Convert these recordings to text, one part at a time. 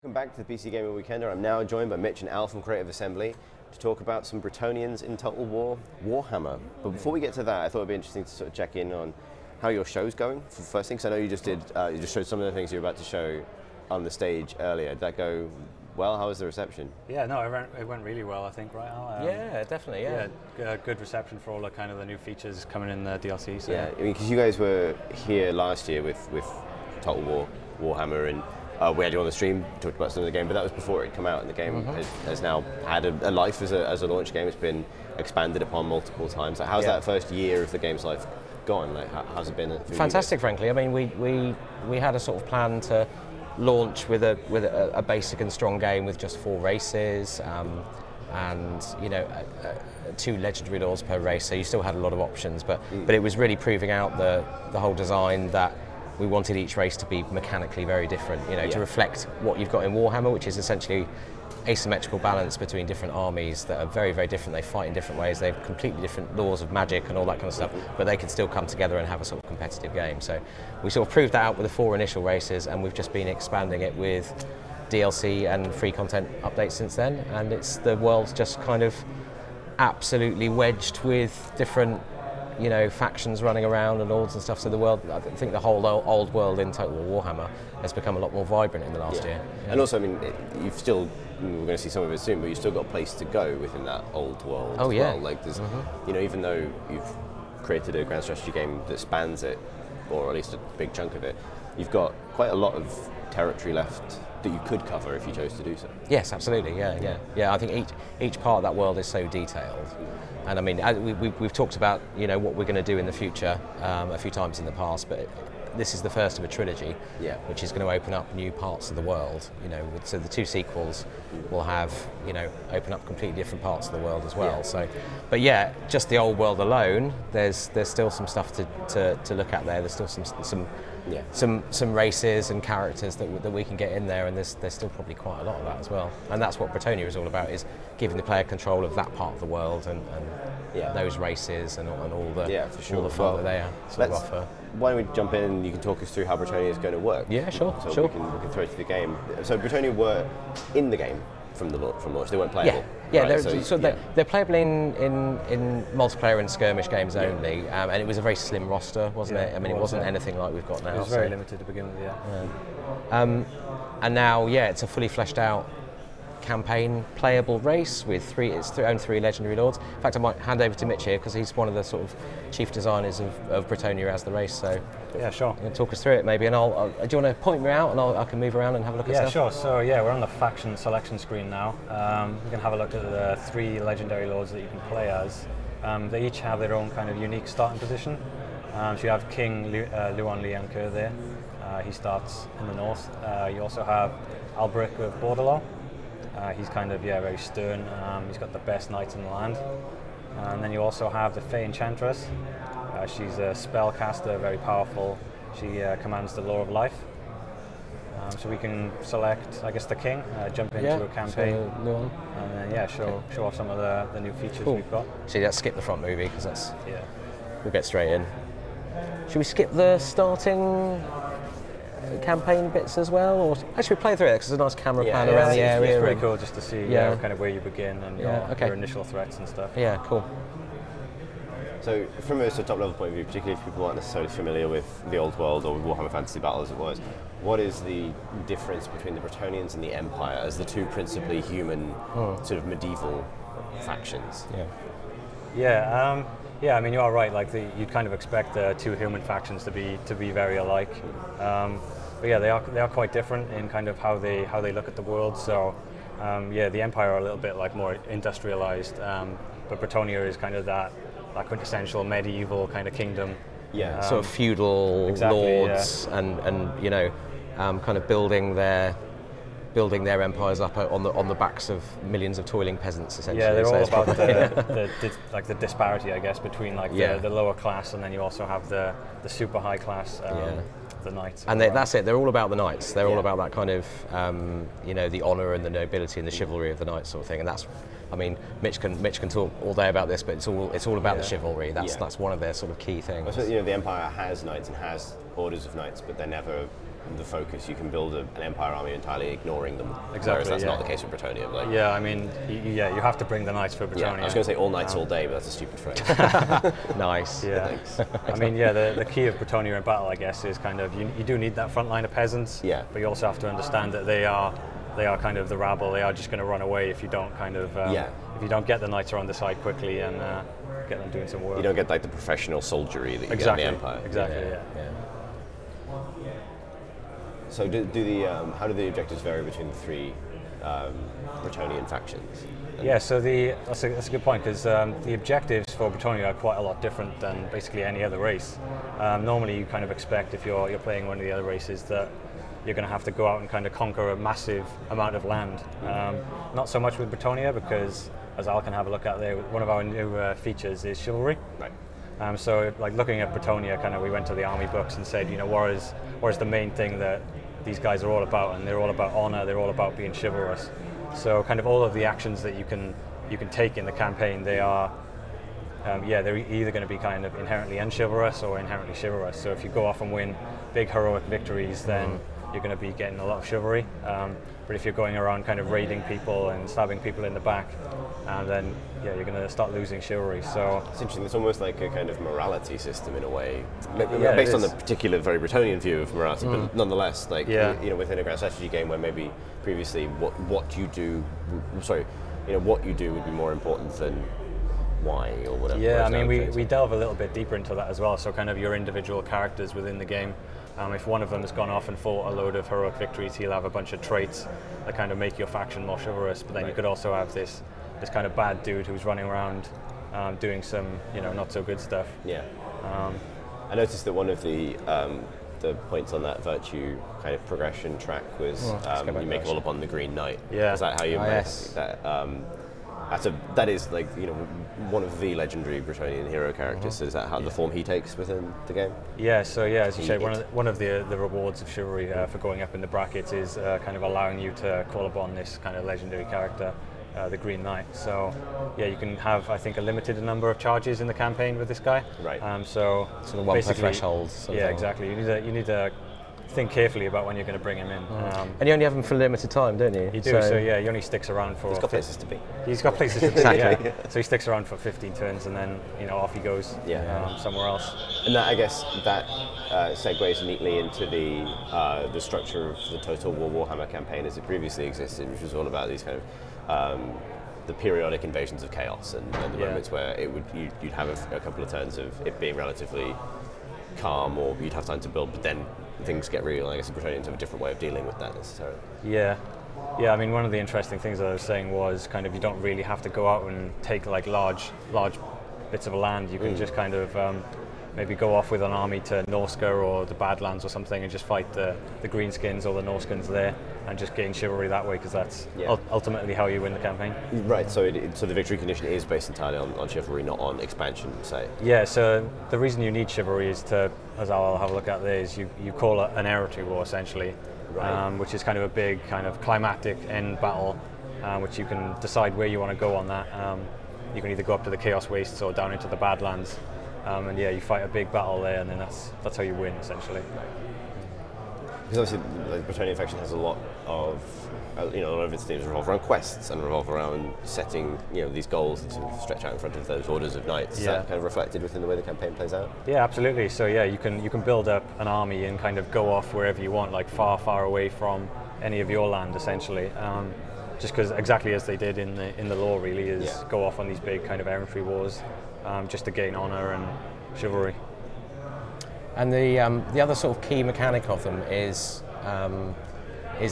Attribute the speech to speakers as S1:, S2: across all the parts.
S1: Welcome back to the PC Gaming Weekender. I'm now joined by Mitch and Al from Creative Assembly to talk about some Bretonnians in Total War Warhammer. But before we get to that, I thought it'd be interesting to sort of check in on how your show's going for the first thing. Because I know you just showed some of the things you were about to show on the stage earlier. Did that go well? How was the reception?
S2: Yeah, no, it went really well, I think, right, Al?
S3: Yeah, definitely, yeah.
S2: Good reception for all the kind of the new features coming in the DLC. So.
S1: Yeah, I mean, because you guys were here last year with Total War Warhammer, and we had you on the stream, talked about some of the game, but that was before it had come out, and the game has now had a life as a launch game. It's been expanded upon multiple times. Like, how's that first year of the game's life gone? Like, how's it been?
S3: Fantastic, frankly. I mean, we had a sort of plan to launch with a basic and strong game with just 4 races, and 2 legendary lords per race. So you still had a lot of options, but it was really proving out the whole design that we wanted each race to be mechanically very different, to reflect what you've got in Warhammer, which is essentially asymmetrical balance between different armies that are very, very different. They fight in different ways. They have completely different laws of magic and all that kind of stuff, but they can still come together and have a sort of competitive game. So we sort of proved that out with the 4 initial races, and we've just been expanding it with DLC and free content updates since then. And the world's just kind of absolutely wedged with different factions running around and lords and stuff. So the world, I think the whole old world in Total War Warhammer has become a lot more vibrant in the last year. Yeah.
S1: And also, I mean, you've still, we're going to see some of it soon, but you've still got a place to go within that old world as well. Like, there's, even though you've created a grand strategy game that spans it, or at least a big chunk of it, you've got quite a lot of territory left that you could cover if you chose to do so.
S3: Yes, absolutely, yeah. I think each part of that world is so detailed. And I mean, we've talked about what we're going to do in the future a few times in the past, but this is the first of a trilogy, which is going to open up new parts of the world. So the 2 sequels will have open up completely different parts of the world as well. So, but yeah, just the old world alone, there's still some stuff to look at there. There's still some races and characters that we can get in there, and there's still probably quite a lot of that as well. And that's what Bretonnia is all about, is giving the player control of that part of the world and those races and all the fun that they sort of offer.
S1: Why don't we jump in and you can talk us through how Bretonnia is going to work?
S3: Yeah, sure.
S1: We can throw it to the game. So Bretonnia were in the game from launch. They weren't playable.
S3: Yeah, right, they're playable in multiplayer and skirmish games only, and it was a very slim roster, wasn't it? I mean, it wasn't anything like we've got now.
S2: It was very limited to begin with,
S3: and now, it's a fully fleshed out campaign playable race with 3 legendary lords. In fact, I might hand over to Mitch here because he's one of the sort of chief designers of Bretonnia as the race. So
S2: yeah, sure.
S3: You can talk us through it maybe, and do you want to point me out and I can move around and have a look at stuff?
S2: Yeah, sure. So we're on the faction selection screen now. We can have a look at the 3 legendary lords that you can play as. They each have their own kind of unique starting position. So you have King Luan Lianke there. He starts in the north. You also have Alberic of Bordelot. He's kind of, very stern. He's got the best knights in the land. And then you also have the Fey Enchantress. She's a spellcaster, very powerful. She commands the Law of Life. So we can select, I guess, the king, jump into a campaign, and then show off some of the new features we've got.
S3: See, let's skip the front movie because that's we'll get straight in. Should we skip the starting campaign bits as well, or actually play through it because there's a nice camera pan around the area?
S2: It's pretty cool just to see kind of where you begin and your initial threats and stuff.
S3: Yeah, cool.
S1: So from a sort of top level point of view, particularly if people aren't necessarily familiar with the old world or with Warhammer Fantasy Battle as it was, what is the difference between the Bretonnians and the Empire as the 2 principally human sort of medieval factions?
S2: I mean, you are right. Like you'd kind of expect the 2 human factions to be very alike, but they are quite different in kind of how they look at the world. So the Empire are a little bit like more industrialized, but Bretonnia is kind of that quintessential medieval kind of kingdom.
S3: Sort of feudal lords and kind of building their empires up on the backs of millions of toiling peasants, essentially.
S2: Yeah, they're all about the disparity, I guess, between the lower class, and then you also have the super high class, the knights.
S3: And that's it. They're all about the knights. They're all about that kind of the honour and the nobility and the chivalry of the knights, sort of thing. And that's, I mean, Mitch can talk all day about this, but it's all about the chivalry. That's one of their sort of key things.
S1: So, the Empire has knights and has orders of knights, but they're never the focus. You can build an empire army entirely ignoring them.
S2: Exactly.
S1: Whereas that's not the case with Bretonnia. Like,
S2: yeah, I mean, you have to bring the knights for Bretonnia.
S1: Yeah, I was going to say all knights all day, but that's a stupid phrase.
S3: Nice.
S2: Yeah.
S1: Thanks.
S2: I mean, yeah, the key of Bretonnia in battle, I guess, is kind of you do need that front line of peasants.
S1: Yeah.
S2: But you also have to understand that they are kind of the rabble. They are just going to run away if you don't kind of if you don't get the knights around the side quickly and get them doing some work.
S1: You don't get like the professional soldiery that you
S2: exactly.
S1: get in the empire.
S2: Exactly. Yeah.
S1: So how do the objectives vary between the three Bretonian factions?
S2: Yeah, so that's a good point, because the objectives for Bretonnia are quite a lot different than basically any other race. Normally you kind of expect, if you're playing one of the other races, that you're going to have to go out and kind of conquer a massive amount of land. Not so much with Bretonnia, because as Al can have a look at there, one of our new features is chivalry.
S1: Right.
S2: So like looking at Bretonnia, kind of we went to the army books and said, what is the main thing that these guys are all about? And they're all about honor, they're all about being chivalrous. So kind of all of the actions that you can take in the campaign, they are they're either going to be kind of inherently unchivalrous or inherently chivalrous. So if you go off and win big heroic victories, then you're going to be getting a lot of chivalry. But if you're going around kind of raiding people and stabbing people in the back, then you're going to start losing chivalry. So
S1: it's interesting. It's almost like a kind of morality system in a way,
S2: Yeah,
S1: based on the particular, very Bretonnian view of morality. But nonetheless, like within a grand strategy game where maybe previously what you do would be more important than why or whatever.
S2: Yeah, I mean we delve a little bit deeper into that as well. So kind of your individual characters within the game. If one of them has gone off and fought a load of heroic victories, he'll have a bunch of traits that kind of make your faction more chivalrous. But then you could also have this kind of bad dude who's running around doing some not so good stuff.
S1: Yeah. I noticed that one of the points on that virtue kind of progression track was you make all upon the Green Knight.
S2: Yeah.
S1: Is that how you make
S3: yes.
S1: that? That is like one of the legendary Bretonnian hero characters. So is that how the form he takes within the game?
S2: Yeah. So as you said, one of the rewards of chivalry for going up in the brackets is kind of allowing you to call upon this kind of legendary character, the Green Knight. So you can have, I think, a limited number of charges in the campaign with this guy.
S1: Right.
S2: So
S3: sort of one per threshold.
S2: Yeah, exactly. You need to think carefully about when you're going to bring him in.
S3: And you only have him for a limited time, don't you?
S2: You do, so he only sticks around for...
S1: He's got places to be.
S2: He's got places to be,
S3: Exactly.
S2: yeah. So he sticks around for 15 turns and then, off he goes somewhere else.
S1: And that, I guess, that segues neatly into the structure of the Total War Warhammer campaign as it previously existed, which was all about these kind of the periodic invasions of chaos and the moments where you'd have a couple of turns of it being relatively calm, or you'd have time to build, but then things get real. I guess the Bretonnians have a different way of dealing with that necessarily.
S2: Yeah. I mean, one of the interesting things that I was saying was kind of you don't really have to go out and take like large bits of land. You can just kind of maybe go off with an army to Norsca or the Badlands or something and just fight the Greenskins or the Norskins there and just gain chivalry that way, because that's ultimately how you win the campaign.
S1: Right, so so the victory condition is based entirely on chivalry, not on expansion, say.
S2: Yeah, so the reason you need chivalry is to, as I'll have a look at there, is you call it an hereditary war essentially, which is kind of a big kind of climactic end battle, which you can decide where you want to go on that. You can either go up to the Chaos Wastes or down into the Badlands. And you fight a big battle there, and then that's how you win, essentially.
S1: Because obviously the Bretonnian faction has a lot of, a lot of its themes revolve around quests and revolve around setting, these goals that sort of stretch out in front of those orders of knights. Is that kind of reflected within the way the campaign plays out? Yeah,
S2: absolutely. So you can build up an army and kind of go off wherever you want, like far, far away from any of your land, essentially. Just because exactly as they did in the lore, really, is go off on these big kind of errantry wars, just to gain honor and chivalry.
S3: And the other sort of key mechanic of them is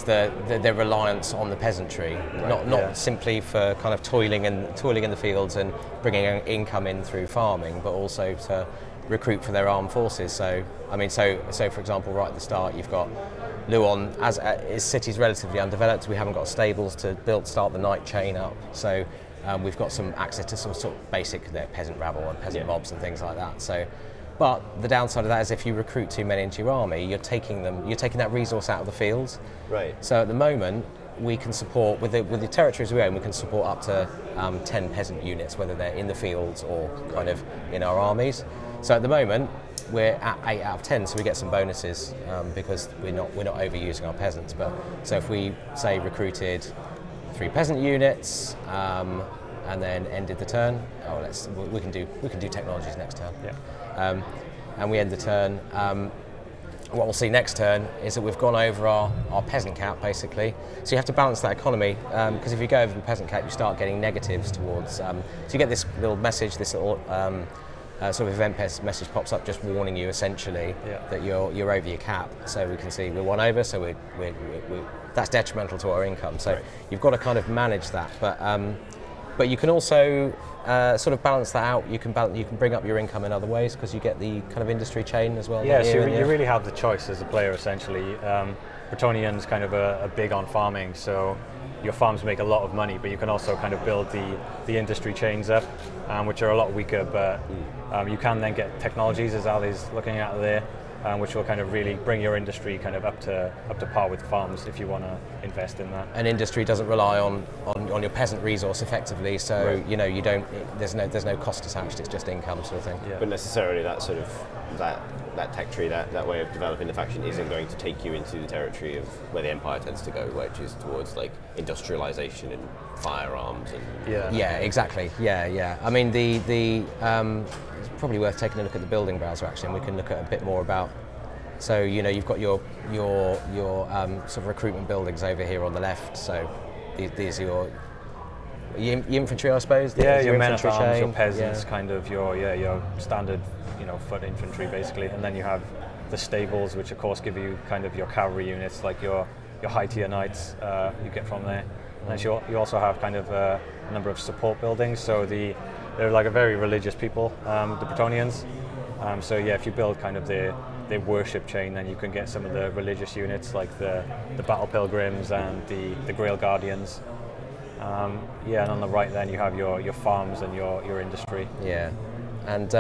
S3: their reliance on the peasantry, not simply for kind of toiling in the fields and bringing income in through farming, but also to recruit for their armed forces. So for example, right at the start, you've got Luon, as his city's relatively undeveloped. We haven't got stables to start the knight chain up. So we've got some access to some sort of basic peasant rabble and peasant mobs and things like that. So, but the downside of that is if you recruit too many into your army, you're taking that resource out of the fields.
S1: Right.
S3: So at the moment, we can support with the territories we own. We can support up to 10 peasant units, whether they're in the fields or kind of in our armies. So at the moment, we're at 8 out of 10, so we get some bonuses because we're not overusing our peasants. But so if we say recruited 3 peasant units and then ended the turn, we can do technologies next turn.
S2: Yeah.
S3: And we end the turn. What we'll see next turn is that we've gone over our peasant cap, basically. So you have to balance that economy, because if you go over the peasant cap, you start getting negatives towards. So you get this little message, this little sort of event message pops up, just warning you essentially that you're over your cap. So we can see we're 1 over, so that's detrimental to our income. So you've got to kind of manage that, but you can also sort of balance that out. You can bring up your income in other ways because you get the kind of industry chain as well.
S2: Yeah, so you really have the choice as a player essentially. Bretonians kind of are big on farming, so your farms make a lot of money, but you can also kind of build the industry chains up, which are a lot weaker, but you can then get technologies, as Ali's looking at there, which will kind of really bring your industry kind of up to par with farms if you want to invest in that.
S3: An industry doesn't rely on your peasant resource effectively, so you know there's no cost attached. It's just income sort of thing.
S1: Yeah. But necessarily that sort of that tech tree, that way of developing the faction isn't going to take you into the territory of where the Empire tends to go, which is towards like industrialization and firearms and
S3: yeah, exactly. Yeah. I mean it's probably worth taking a look at the building browser actually, and we can look at a bit more about. So you've got your sort of recruitment buildings over here on the left. So these are your infantry, I suppose.
S2: Your men at arms, your peasants, kind of your standard foot infantry basically, and then you have the stables, which of course give you kind of your cavalry units, like your high tier knights you get from there. And then you also have kind of a number of support buildings. So they're like a very religious people, the Bretonians. So if you build kind of their worship chain, then you can get some of the religious units like the battle pilgrims and the Grail Guardians. And on the right then you have your farms and your industry.
S3: Yeah, and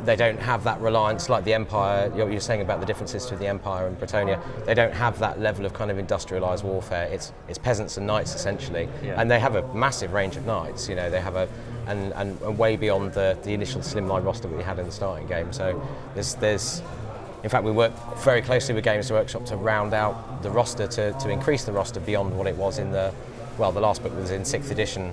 S3: they don't have that reliance like the Empire. You're saying about the differences to the Empire and Bretonia. They don't have that level of kind of industrialised warfare. It's peasants and knights essentially, and they have a massive range of knights. They have and way beyond the initial slimline roster that we had in the starting game. So there's in fact, we work very closely with Games Workshop to round out the roster to increase the roster beyond what it was in the last book was in 6th edition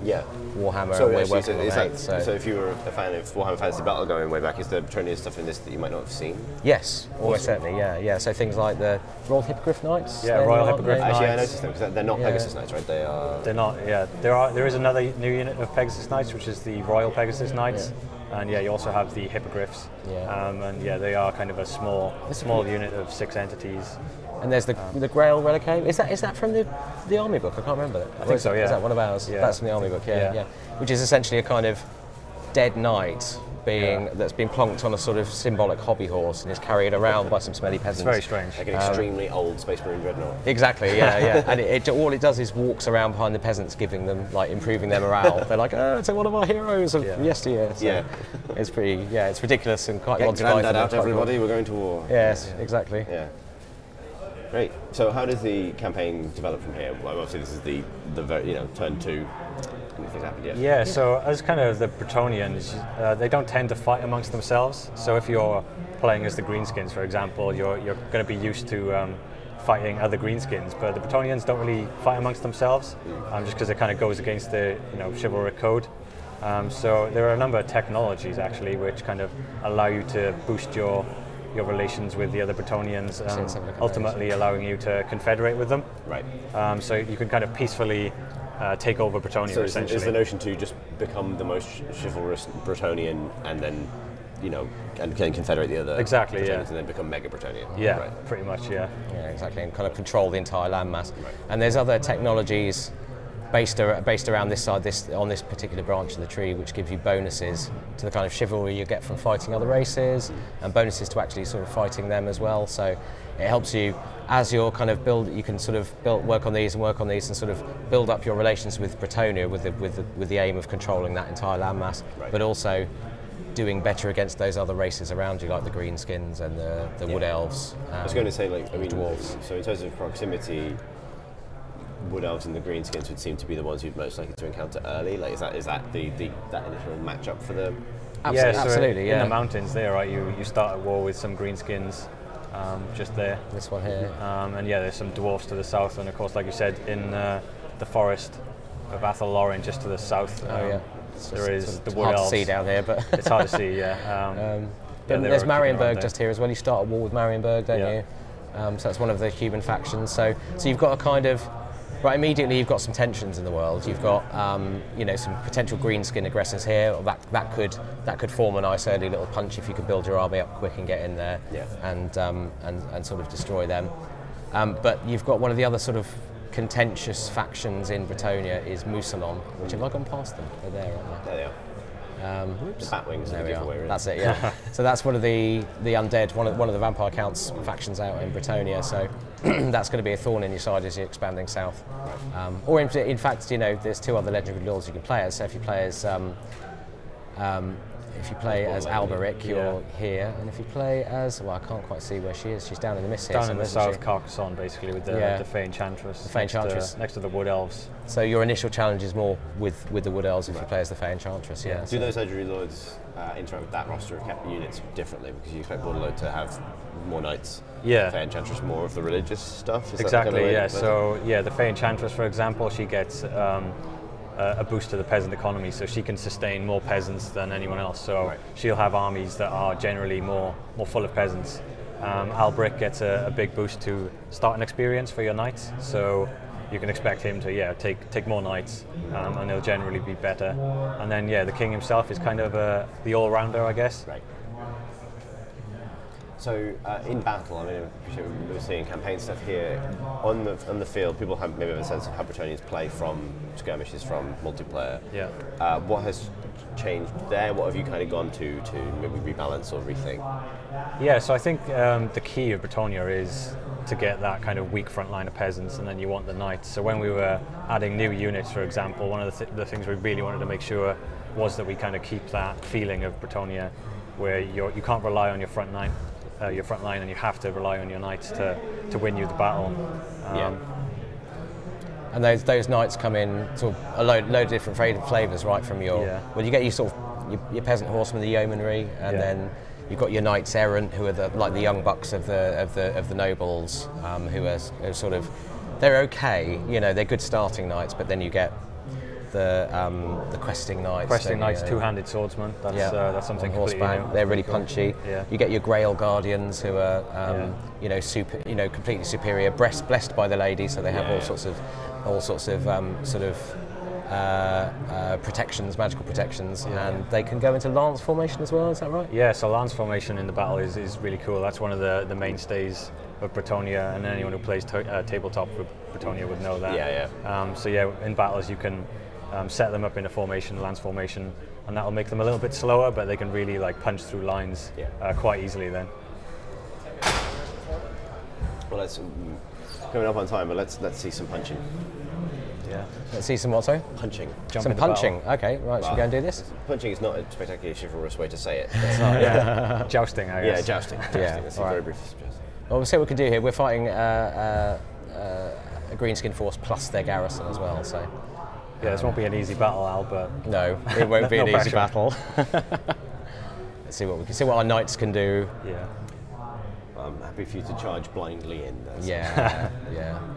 S3: Warhammer,
S1: so
S3: and we're working on 8th.
S1: So if you were a fan of Warhammer Fantasy Battle going way back, is there Bretonnian stuff in this that you might not have seen?
S3: Yes, almost certainly, yeah. So things like the Royal Hippogriff Knights.
S2: Yeah, Royal Hippogriff Knights.
S1: Actually, I noticed them because they're not Pegasus Knights, right? They are.
S2: They're not. Yeah, there is another new unit of Pegasus Knights, which is the Royal Pegasus Knights. Yeah. And you also have the Hippogriffs. Yeah. They are kind of a small unit of 6 entities.
S3: And there's the Grail Relicate. Is that from the army book? I can't remember.
S2: I think so. Yeah.
S3: Is that one of ours?
S2: Yeah.
S3: That's from the army book. Yeah. Which is essentially a kind of dead knight that's been plonked on a sort of symbolic hobby horse and is carried around by some smelly peasants.
S2: It's very strange.
S1: Like an extremely old Space Marine dreadnought.
S3: Exactly. Yeah. And all it does is walks around behind the peasants, giving them improving their morale. They're like, it's one of our heroes of yesteryear. So it's pretty. Yeah, it's ridiculous and quite.
S1: Get Grandad out, everybody. We're going to war.
S3: Yes, exactly.
S1: Yeah. Great. So how does the campaign develop from here? Well, obviously this is the turn 2. Anything's happened yet?
S2: Yeah. So as kind of the Bretonians, they don't tend to fight amongst themselves. So if you're playing as the Greenskins, for example, you're going to be used to fighting other Greenskins. But the Bretonians don't really fight amongst themselves, just because it kind of goes against the chivalric code. So there are a number of technologies actually which kind of allow you to boost your relations with the other Bretonians, ultimately allowing you to confederate with them.
S1: Right.
S2: So you can kind of peacefully take over Bretonia,
S1: so
S2: essentially.
S1: Is the notion to just become the most chivalrous Bretonian and then, and can confederate the other
S2: Exactly,
S1: Bretonians and then become mega Bretonian?
S2: Yeah,
S1: right.
S2: Pretty much, yeah.
S3: Yeah, exactly, and kind of control the entire landmass.
S1: Right.
S3: And there's other technologies based around this side, on this particular branch of the tree, which gives you bonuses to the kind of chivalry you get from fighting other races, and bonuses to actually sort of fighting them as well. So it helps you as you're kind of you can sort of work on these and sort of build up your relations with Bretonia with the aim of controlling that entire landmass, but also doing better against those other races around you, like the Greenskins and the Wood Elves.
S1: I was going to say,
S3: dwarves.
S1: So in terms of proximity, Wood Elves and the Greenskins would seem to be the ones you'd most likely to encounter early. Like, is that the initial matchup for the
S3: Absolutely,
S2: in the mountains there, right? You start at war with some greenskins, just there.
S3: This one here.
S2: And yeah, there's some dwarfs to the south, and of course, like you said, in the forest of Athel Lauren, just to the south. There is the wood
S3: hard
S2: elves.
S3: to see down here, but
S2: it's hard to see. Yeah.
S3: There's Marienburg just here as well. You start a war with Marienburg, don't you? So that's one of the human factions. So you've got a kind of immediately you've got some tensions in the world. You've got some potential greenskin aggressors here. That could form a nice early little punch if you could build your army up quick and get in there and sort of destroy them. But you've got one of the other sort of contentious factions in Bretonnia is Mousillon, which have I gone past them? They're there, aren't they?
S1: There they are. The Batwings.
S3: There we are.
S1: Really.
S3: That's it. Yeah. So that's one of the undead, one of the Vampire Counts factions out in Bretonnia. So that's going to be a thorn in your side as you're expanding south. Or in fact, there's 2 other legendary lords you can play as. So if you play as Alberic, you're here, and if you play as I can't quite see where she is. She's down in the mist here.
S2: Down in the south, Carcassonne, basically, with the Fey Enchantress.
S3: The Fey Enchantress
S2: next to the Wood Elves.
S3: So your initial challenge is more with the Wood Elves if you play as the Fey Enchantress. Yeah.
S1: Do those legendary lords interact with that roster of units differently? Because you expect Borderlord to have more knights.
S2: Yeah.
S1: Fey Enchantress more of the religious stuff. Is
S2: Exactly.
S1: That the kind of
S2: So the Fey Enchantress, for example, she gets a boost to the peasant economy, so she can sustain more peasants than anyone else. So she'll have armies that are generally more full of peasants. Alberic gets a big boost to starting experience for your knights, so you can expect him to take more knights, and they'll generally be better. And then the king himself is kind of the all-rounder, I guess.
S1: Right. So in battle, I mean, we're seeing campaign stuff here on the field. People have maybe a sense of how Bretonians play from skirmishes, from multiplayer.
S2: Yeah.
S1: What has changed there? What have you kind of gone to maybe rebalance or rethink?
S2: Yeah, so I think the key of Bretonnia is to get that kind of weak front line of peasants, and then you want the knights. So when we were adding new units, for example, one of the things we really wanted to make sure was that we kind of keep that feeling of Bretonnia, where you can't rely on your front line, and you have to rely on your knights to win you the battle.
S3: And those knights come in sort of a load of different flavours, right? From your well, you get your sort of your peasant horsemen, the yeomanry, and then you've got your knights errant, who are the young bucks of the nobles, who are sort of, they're okay, they're good starting knights, but then you get the questing knights.
S2: Questing knights, two-handed swordsmen. That's something completely new.
S3: They're really punchy.
S2: Yeah.
S3: You get your Grail Guardians, who are completely superior, blessed by the lady, so they have all sorts of protections, magical protections, and they can go into lance formation as well. Is that right?
S2: Yeah. So lance formation in the battle is really cool. That's one of the mainstays of Bretonnia, and anyone who plays tabletop for Bretonnia would know that. So in battles you can set them up in a formation, lance formation, and that will make them a little bit slower, but they can really punch through lines quite easily then.
S1: Well, let's coming up on time, but let's see some punching.
S2: Yeah.
S3: Let's see some what, sorry?
S1: Punching.
S3: Some punching. Okay, right. Should we go and do this?
S1: Punching is not a spectacularly chivalrous way to say it.
S2: Jousting, I guess.
S1: Yeah, jousting. That's a very brief suggestion.
S3: Well, we'll see what we can do here. We're fighting a greenskin force plus their garrison as well, so.
S2: Yeah, this won't be an easy battle, Al, but...
S3: No, it won't be an easy battle. Let's see what we can see what our knights can do.
S2: Yeah.
S1: I'm happy for you to charge blindly in.
S3: Yeah.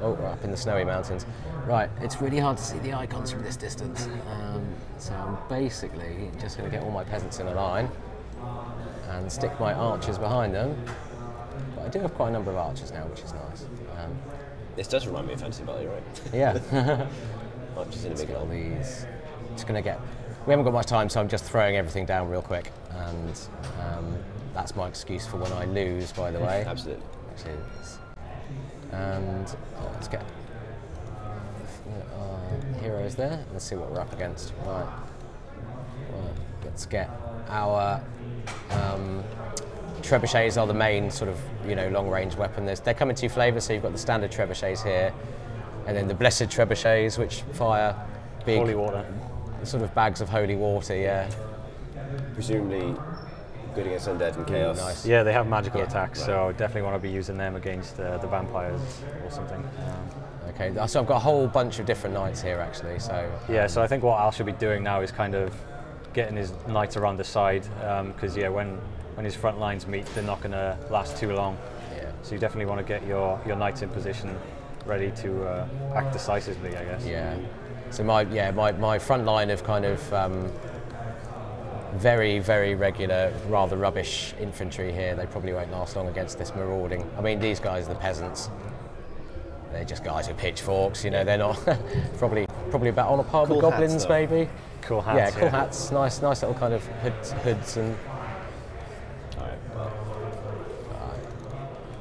S3: Oh, we're up in the snowy mountains. Right, it's really hard to see the icons from this distance. So I'm basically just going to get all my peasants in a line and stick my archers behind them. But I do have quite a number of archers now, which is nice.
S1: This does remind me of Fantasy Valley, right?
S3: Yeah.
S1: Archers in a big
S3: all these. Just going to get. We haven't got much time, so I'm just throwing everything down real quick, and that's my excuse for when I lose, by the way.
S1: Absolutely.
S3: And let's get our heroes there. Let's see what we're up against. Right. Well, let's get our trebuchets are the main sort of long-range weapon. They come in 2 flavours. So you've got the standard trebuchets here, and then the blessed trebuchets, which fire big
S2: holy water,
S3: sort of bags of holy water. Yeah.
S1: Presumably good against undead and chaos.
S3: Nice.
S2: Yeah, they have magical attacks, so definitely want to be using them against the vampires or something.
S3: Okay, so I've got a whole bunch of different knights here actually. So
S2: so I think what Al should be doing now is kind of getting his knights around the side, because when his front lines meet, they're not going to last too long.
S3: Yeah.
S2: So you definitely want to get your knights in position, ready to act decisively, I guess.
S3: Yeah. So my front line of kind of very, very regular, rather rubbish infantry here, they probably won't last long against this marauding. I mean, these guys, the peasants, they're just guys with pitchforks, they're not probably about on a par
S1: Cool
S3: with goblins,
S1: hats, though.
S3: maybe.
S2: Cool hats.
S3: Yeah, cool hats, nice little kind of hoods and.
S1: All right.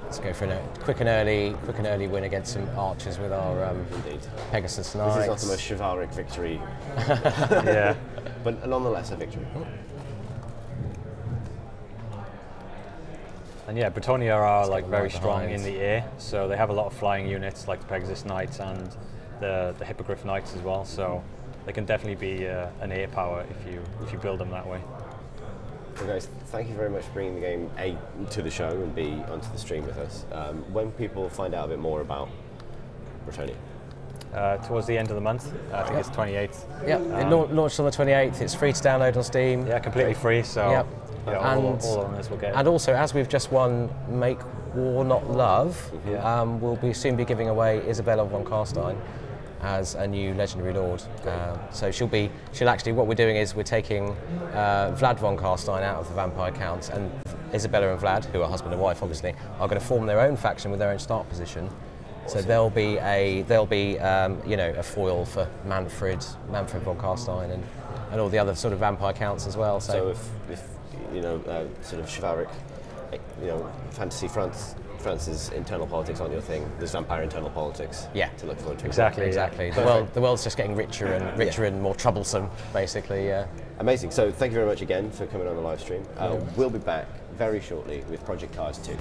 S3: Let's go for a quick and early win against some archers with our
S1: Indeed.
S3: Pegasus Knights.
S1: This is not the most chivalric victory,
S2: Yeah.
S1: but nonetheless a victory.
S2: And yeah, Bretonia are like
S3: get
S2: very
S3: right
S2: strong
S3: behind.
S2: in the air, so they have a lot of flying units like the Pegasus Knights and the Hippogriff Knights as well. So they can definitely be an air power if you build them that way.
S1: Well, guys, thank you very much for bringing the game A to the show and B onto the stream with us. When people find out a bit more about Bretonia,
S2: Towards the end of the month, I think it's 28th.
S3: Yep, it launched on the 28th. It's free to download on Steam.
S2: Yeah, completely free. So
S3: Yep.
S2: yeah, all owners will get it.
S3: And also, as we've just won Make War Not Love, we'll soon be giving away Isabella von Carstein as a new legendary lord. So she'll actually, what we're doing is we're taking Vlad von Carstein out of the vampire counts, and Isabella and Vlad, who are husband and wife obviously, are going to form their own faction with their own start position. So they'll be a foil for Manfred von Carstein and all the other sort of vampire counts as well.
S1: so if sort of chivalric, fantasy France's internal politics aren't your thing, there's vampire internal politics to look forward to.
S2: Exactly.
S3: The world's just getting richer and more troublesome, basically. Yeah.
S1: Amazing. So thank you very much again for coming on the live stream. We'll be back very shortly with Project Cars 2.